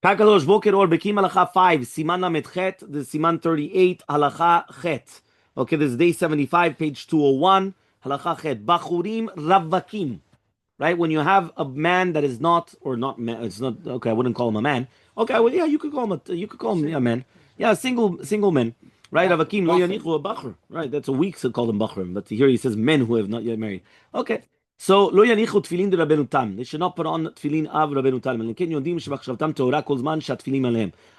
Kakalosh Boker or Bekiim Halacha 5, Siman Lamed Chet, this is Siman 38, Halacha Chet. Okay, this is day 75, page 201, Halacha Chet. Bachurim Ravakim. Right? When you have a man that is not, or not, it's not, okay, I wouldn't call him a man. Okay, well, yeah, you could call him a man. Yeah, single men. Right? Ravakim, lo yanichu a bachur. Right? That's a weak to call them bachurim. But here he says men who have not yet married. Okay. So, lo yanichu tefillin de Rabbeinu Tam. They should not put on tefillin av Rabbeinu Tam.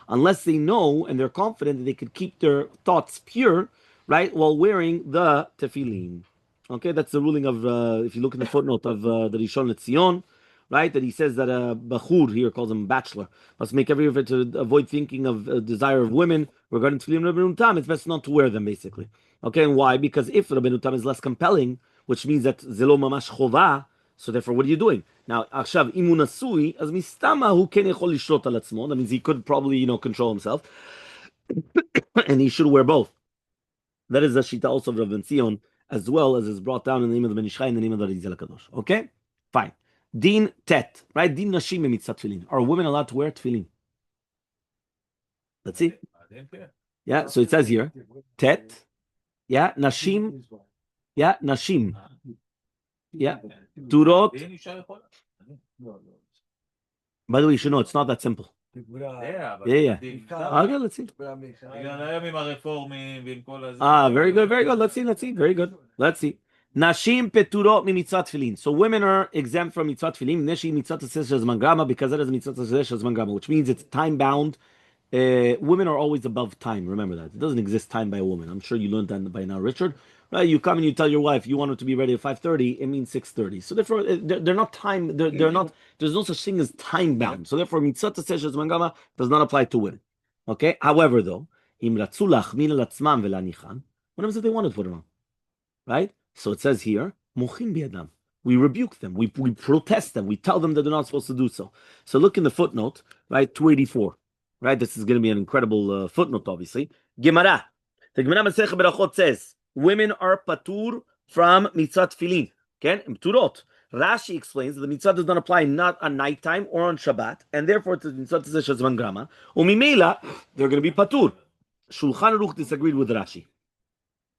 Unless they know and they're confident that they could keep their thoughts pure, right, while wearing the tefillin. Okay, that's the ruling of, if you look in the footnote of the Rishon LeZion, right, that he says that Bachur here calls him bachelor, must make every effort to avoid thinking of desire of women regarding tefillin Rabbeinu Tam. It's best not to wear them, basically. Okay, and why? Because if Rabbeinu Tam is less compelling, which means that zelo mamash chova, so therefore, what are you doing now? Akshav imun asui as mistama hu ken yechol lishlot al atzmo. That means he could probably, control himself, and he should wear both. That is the shita also of Rav Ben Zion, as well as is brought down in the name of the Ben Ish Chai and the name of the Oziel Kadosh. Okay, fine. Din tet, right? Din nashim mitzat tefillin. Are women allowed to wear tefillin? Let's see. Yeah, so it says here, tet. Yeah, nashim. Yeah, nashim. Yeah, turot. By the way, you should know it's not that simple. Yeah. Okay, let's see. Very good. Let's see. Very good. Let's see. Nashim peturot mi mitzvah tefillin. So women are exempt from mitzvah tefillin. Neshi mitzvah tefillin zman grama, because that is mitzvah tefillin zman grama, which means it's time bound. Women are always above time. Remember that. It doesn't exist time by a woman. I'm sure you learned that by now, Richard. Right? You come and you tell your wife you want her to be ready at 5:30. It means 6:30. So therefore, they're not time. They're not. There's no such thing as time bound. So therefore, mitzvah tefillin zman grama does not apply to women. Okay. However, though, im ratzu lachmin al atzmam velanichan. What happens if they want to put it on? Right? So it says here, mochin biadam. We rebuke them. We protest them. We tell them that they're not supposed to do so. So look in the footnote, right? 284. Right? This is going to be an incredible footnote, obviously. Gemara. The Gemara Masechet Berachot says, women are patur from mitzvah tefillin. Okay? Turot. Rashi explains that the mitzvah does not apply not on nighttime or on Shabbat, and therefore it's mitzvah zman grama. Umimela, they're going to be patur. Shulchan Aruch disagreed with Rashi.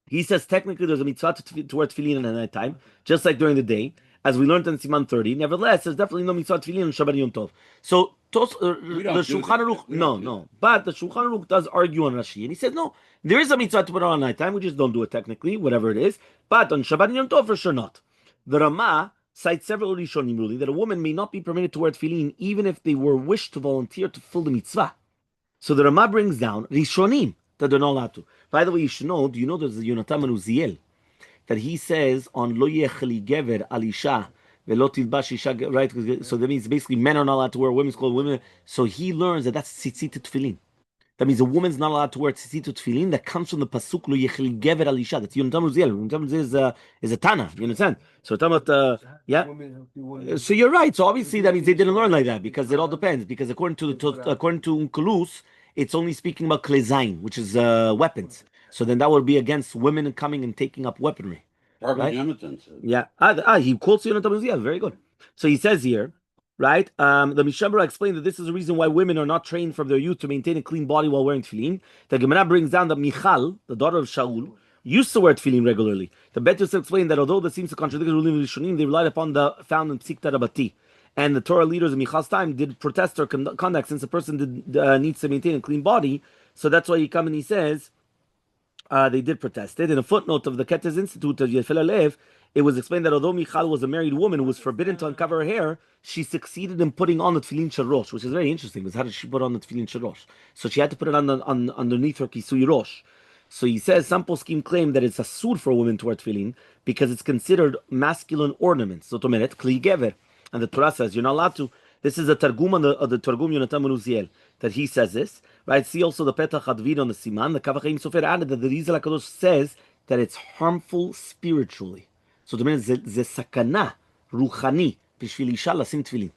He says technically there's a mitzvah to wear tefillin at night time, just like during the day, as we learned in Siman 30. Nevertheless, there's definitely no mitzvah tefillin on Shabbat Yom Tov. So the Shulchan Aruch, no. But the Shulchan Aruch does argue on Rashi, and he says no, there is a mitzvah to put on night time. We just don't do it technically, whatever it is. But on Shabbat Yom Tov, for sure not. The Rama cites several Rishonim ruling that a woman may not be permitted to wear tefillin even if they were wished to volunteer to fulfill the mitzvah. So the Rama brings down Rishonim that they're not allowed to. By the way, you should know, do you know there's a Yonatan and Oziel that he says on Lo Yechli Gever Alisha Velo Tilbash Isha, right? So that means basically men are not allowed to wear women's clothes, women. So he learns that that's tzitzit tefillin. That means a woman's not allowed to wear tzitzit tefillin. That comes from the pasuk Lo Yechli Gever Alisha. That's Yonatan Oziel. Yonatan Oziel is a Tana. You understand? So talking about yeah. So you're right. So obviously that means they didn't learn like that, because it all depends. Because according to Unkelus, it's only speaking about klezain, which is weapons. So then that would be against women coming and taking up weaponry. Right? Yeah. He quotes Yonatan Oziel. Very good. So he says here, right? The Mishabra explained that this is the reason why women are not trained from their youth to maintain a clean body while wearing tefillin. The Gemara brings down that Michal, the daughter of Shaul, used to wear tefillin regularly. The Bet Yosef explained that although this seems to contradict the ruling of Rishonim, they relied upon the found in Psikta Rabati. And the Torah leaders in Michal's time did protest their conduct, since a person needs to maintain a clean body. So that's why he comes and he says they did protest it. In a footnote of the Ketez Institute of Elmaleh, it was explained that although Michal was a married woman who was forbidden to uncover her hair, she succeeded in putting on the tefillin sharosh, which is very interesting, because how did she put on the tefillin sharosh? So she had to put it on underneath her kisui rosh. So he says some poskim claim that it's a sur for a woman to wear tefillin because it's considered masculine ornaments. So tomeret kli gever. And the Torah says you're not allowed to. This is a targum of the Targum Yonatan ben Oziel that he says this. Right? See also the Petach Hadvid on the Siman. The Kavach Chaim Sofer added that the Rizal HaKadosh says that it's harmful spiritually. So the means ze sakana ruchani b'shvil isha lasim tefillin,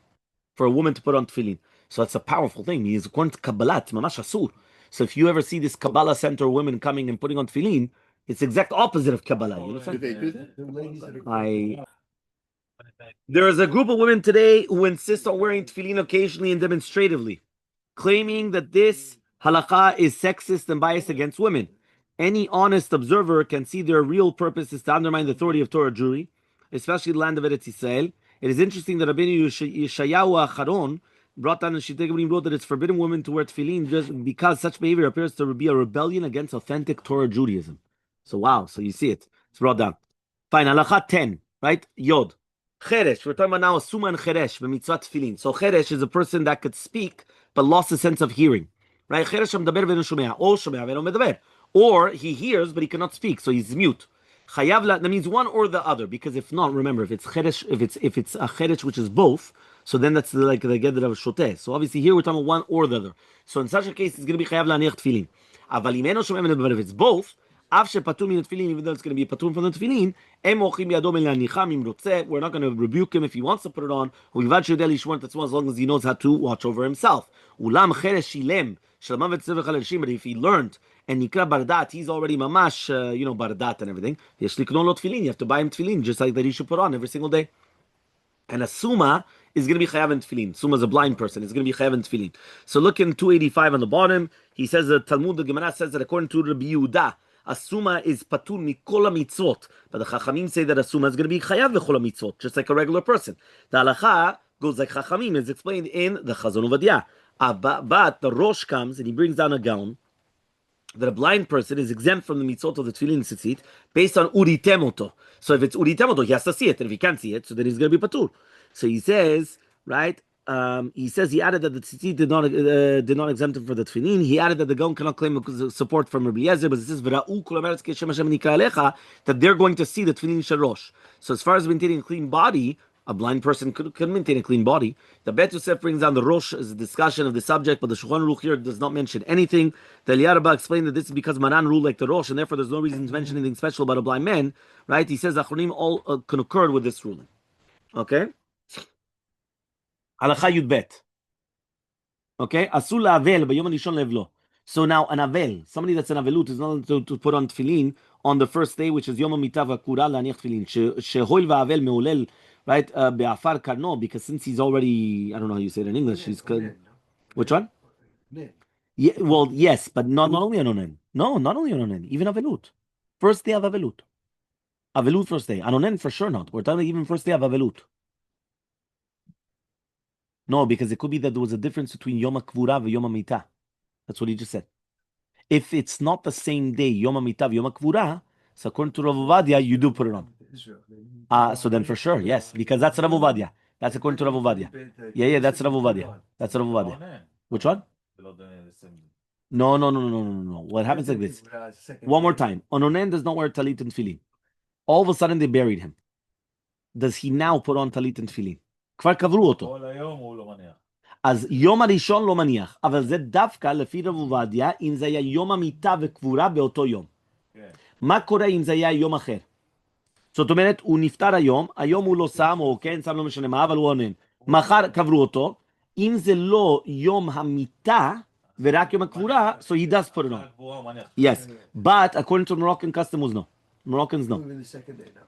for a woman to put on tefillin. So that's a powerful thing. He is according to Kabbalah, it's mamash asur. So if you ever see this Kabbalah center women coming and putting on tefillin, it's the exact opposite of Kabbalah. You understand? There is a group of women today who insist on wearing tefillin occasionally and demonstratively. claiming that this halakha is sexist and biased against women. Any honest observer can see their real purpose is to undermine the authority of Torah Jewry, especially the land of Eretz Yisrael. It is interesting that Rabbi Yeshayahu Acharon brought down in Shittei Gimlim wrote that it's forbidden women to wear tefillin just because such behavior appears to be a rebellion against authentic Torah Judaism. So wow, so you see it. It's brought down. Fine, halakha 10, right? Yod. Cheresh, we're talking about now a suma and cheresh, b'mitzvah tefillin. So cheresh is a person that could speak, but lost the sense of hearing. Right? Cheresh medaber ve'eno shomea, or shomea ve'eno medaber. Or he hears, but he cannot speak, so he's mute. Chayav that means one or the other, because if not, remember, if it's cheresh, if it's a cheresh which is both, so then that's like the gedder of shoteh. So obviously here we're talking about one or the other. So in such a case, it's going to be chayav la'aniach tefillin. Aval im eno shomea ve'eno medaber, if it's both, even though it's going to be patur from the tefillin, we're not going to rebuke him if he wants to put it on. As long as he knows how to watch over himself. But if he learned and nikra bardat, he's already mamash, bardat and everything. You have to buy him tefillin, just like that he should put on every single day. And a suma is going to be chayav in tefillin. Suma is a blind person. It's going to be chayav in tefillin. So look in 285 on the bottom. He says the Talmud, the Gemara says that according to Rabbi Yehuda, a suma is patur mikol mitzvot, but the Chachamim say that a suma is going to be chayav v'chol mitzvot, just like a regular person. The halacha goes like Chachamim, is explained in the Chazon Ovadia. But the Rosh comes and he brings down a gown that a blind person is exempt from the mitzvot of the tefillin tzitzit based on uritemoto. So if it's uritemoto, he has to see it, and if he can't see it, so then he's going to be patur. So he says, right? He says he added that the tzitzit did not exempt him for the tefillin. He added that the gown cannot claim support from Rabbi Eliezer, but it says that they're going to see the tefillin sharosh. So as far as maintaining a clean body, a blind person could maintain a clean body. The Bet Yosef brings down the Rosh as a discussion of the subject, but the Shulchan Aruch here does not mention anything. The Eliyah Rabbah explained that this is because Maran ruled like the Rosh, and therefore there's no reason to mention anything special about a blind man, right? He says Achronim all concurred with this ruling. Okay? Halacha Yud Bet. Okay? Asul la'avel b'yom harishon levlo. So now an avel, somebody that's an avelut, is not allowed to put on tefillin on the first day, which is Yom HaMitah v'Kura la'aniach tefillin. Shehoil va'avel me'olel, right? Be'afar karno, because since he's already, I don't know how you say it in English, he's good. Which one? Yeah, well, yes, but not only on onen. No, not only on onen, even avelut. First day of avelut. Avelut first day. On onen for sure not. We're talking even first day of avelut. No, because it could be that there was a difference between Yom HaKvura and Yom HaMitah. That's what he just said. If it's not the same day, Yom HaMitah, Yom HaKvura, so according to Rav Ovadia, you do put it on. So then for sure, yes, because that's Rav Ovadia. That's according to Rav Ovadia. Yeah, that's Rav Ovadia. That's Rav Ovadia. Which one? No. What happens like this? One more time. Ononen does not wear talit and tefillin. All of a sudden they buried him. Does he now put on talit and tefillin? כבר קברו אותו. כל היום הוא לא מניח. אז יום הראשון לא מניח, אבל זה דווקא לפי רב עובדיה, אם זה היה יום המיטה וקבורה באותו יום. מה קורה אם זה היה יום אחר? זאת אומרת, הוא נפטר היום הוא לא שם, או כן, שם לא משנה מה, אבל הוא עונן. מחר קברו אותו, אם זה לא יום המיטה, ורק יום הקבורה, so he does put it on. Yes, but according to Moroccan customs, no. Moroccans, no.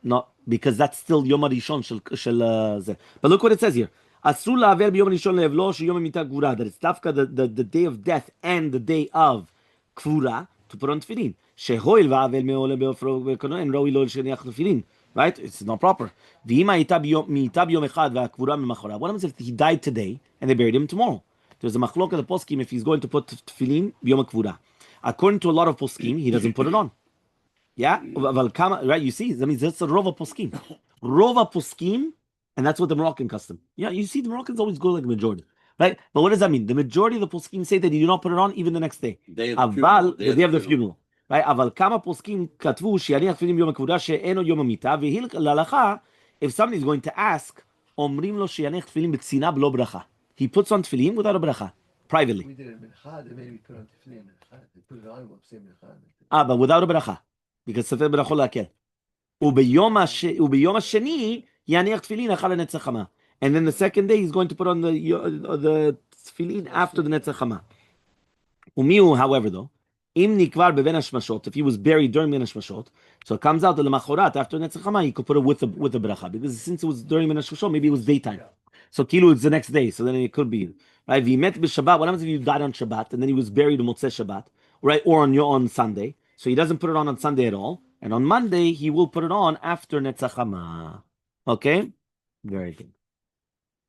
No, because that's still Yom HaRishon של זה. But look what it says here. אסור לעבר ביום הראשון לאבלו שיום המיטה גבורה. That it's דווקא the day of death and the day of קבורה to put on תפילין. שהואיל והאבל מעולה באופרו וכהן ראוי לו לשניח תפילין. Right? It's not proper. ואם מיטה ביום אחד והקבורה ממחרת. What happens if he died today and they buried him tomorrow? There's a machlok of the poskim if he's going to put tefillin biyom hakvura. According to a lot of poskim, he doesn't put it on. Yeah, right? You see, that means that's a rova poskim. Rova poskim, and that's what the Moroccan custom. Yeah, you see, the Moroccans always go like the majority, right? But what does that mean? The majority of the poskim say that you do not put it on even the next day. The day of the funeral. Right? אבל כמה פוסקים כתבו שיניח תפילין ביום הכבודה שאינו יום המיטה, להלכה, if somebody is going to ask, אומרים לו שיניח תפילין בקצינה בלא ברכה. He puts on tefillin without a bracha, privately. We did it mincha, maybe put on tefillin mincha. They put it on, say mincha. But without a bracha, because ספר ברכה להקל. וביום השני יניח תפילין אחר לנצח חמה. And then the second day he's going to put on the tefillin after the נצח חמה. ומיהו, however, though, אם נקבר בבין השמשות, if he was buried during בין השמשות, so it comes out that למחרת, after נצח חמה, he could put it with the bracha, because since it was during בין השמשות, maybe it was daytime. So kilu it's the next day, so then it could be. right? V'met b'Shabbat. What happens if you died on Shabbat and then he was buried on Motzei Shabbat, right? Or on Sunday. So he doesn't put it on Sunday at all. And on Monday, he will put it on after Netzach Hama. Okay? Very good.